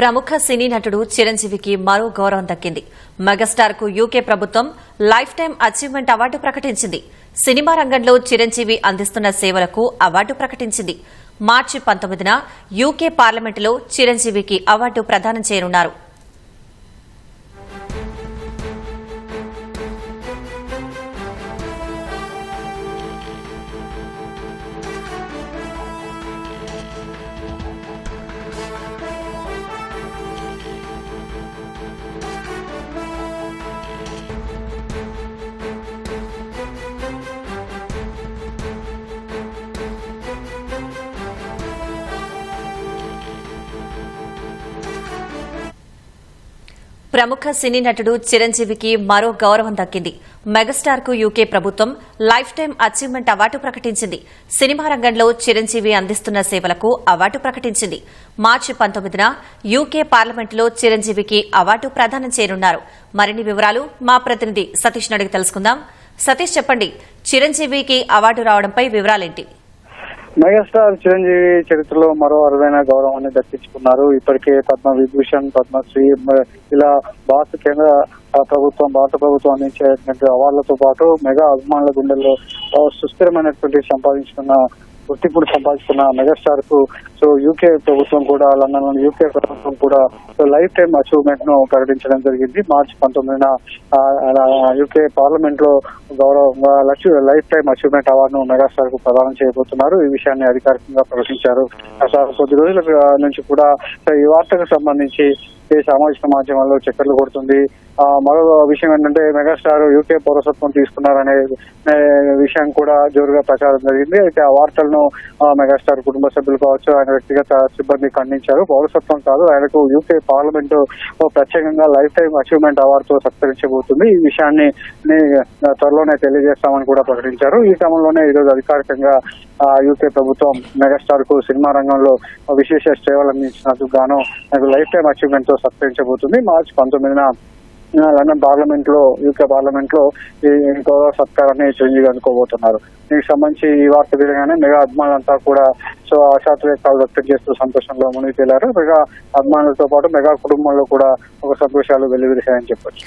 ప్రముఖ సినీ నటుడు చిరంజీవికి మరో గౌరవం దక్కింది. మెగాస్టార్ కు యూకే ప్రభుత్వం లైఫ్ టైం అచీవ్మెంట్ అవార్డు ప్రకటించింది. సినిమా రంగంలో చిరంజీవి అందిస్తున్న సేవలకు అవార్డు ప్రకటించింది. మార్చి 19న యూకే పార్లమెంటులో చిరంజీవికి అవార్డు ప్రదానం చేయనున్నారు. ప్రముఖ సినీ నటుడు చిరంజీవికి మరో గౌరవం దక్కింది. మెగాస్టార్ కు యూకే ప్రభుత్వం లైఫ్ టైం అచీవ్మెంట్ అవార్డు ప్రకటించింది. సినిమా రంగంలో చిరంజీవి అందిస్తున్న సేవలకు అవార్డు ప్రకటించింది. మార్చి 19న యూకే పార్లమెంటులో చిరంజీవికి అవార్డు ప్రదానం చేయనున్నారు. మరిన్ని వివరాలు మా ప్రతినిధి సతీష్ అడిగి తెలుసుకుందాం. సతీష్, చెప్పండి, చిరంజీవికి అవార్డు రావడంపై వివరాలేంటి? మెగాస్టార్ చిరంజీవి చరిత్రలో మరో అరుదైన గౌరవాన్ని దక్కించుకున్నారు. ఇప్పటికే పద్మ విభూషణ్, పద్మశ్రీ ఇలా భారత ప్రభుత్వం అందించేటువంటి అవార్డులతో పాటు మెగా అభిమానుల గుండెల్లో సుస్థిరమైనటువంటి గుర్తింపును సంపాదించుకున్న మెగాస్టార్ కు యూకే ప్రభుత్వం కూడా లండన్ లోని యూకే ప్రభుత్వం కూడా లైఫ్ టైం అచీవ్మెంట్ ను ప్రకటించడం జరిగింది. మార్చి 19న యూకే పార్లమెంట్ లో గౌరవంగా లైఫ్ టైం అచీవ్మెంట్ అవార్డును మెగాస్టార్ కు ప్రదానం చేయబోతున్నారు. ఈ విషయాన్ని అధికారికంగా ప్రకటించారు. కొద్ది రోజుల నుంచి కూడా ఈ వార్తకు సంబంధించి సామాజిక మాధ్యమాల్లో చక్కర్లు కొడుతుంది. మరో విషయం ఏంటంటే మెగాస్టార్ యూకే పౌరసత్వం తీసుకున్నారనే విషయం కూడా జోరుగా ప్రచారం జరిగింది. అయితే ఆ వార్తలను మెగాస్టార్ కుటుంబ సభ్యులు కావచ్చు, ఆయన వ్యక్తిగత సిబ్బంది ఖండించారు. పౌరసత్వం కాదు, ఆయనకు యూకే పార్లమెంట్ ప్రత్యేకంగా లైఫ్ టైం అచీవ్మెంట్ అవార్డుతో సత్కరించబోతుంది. ఈ విషయాన్ని త్వరలోనే తెలియజేస్తామని కూడా ప్రకటించారు. ఈ క్రమంలోనే ఈరోజు అధికారికంగా యూకే ప్రభుత్వం మెగాస్టార్ కు సినిమా రంగంలో విశేష సేవలు అందించినందుకు గాను లైఫ్ టైం అచీవ్మెంట్ తో సత్కరించబోతుంది. మార్చి 19న లండన్ పార్లమెంట్ లో యూకే పార్లమెంట్ లో ఈ గౌరవ సత్కారాన్ని చిరంజీవి అందుకోబోతున్నారు. దీనికి సంబంధించి ఈ వార్త వినగానే మెగా అభిమానులంతా కూడా ఆశాతులేఖలు వ్యక్తం చేస్తూ సంతోషంలో మునిగి తేలారు. మెగా అభిమానులతో పాటు మెగా కుటుంబంలో కూడా ఒక సంతోషాలు వెల్లివిరిశాయని చెప్పొచ్చు.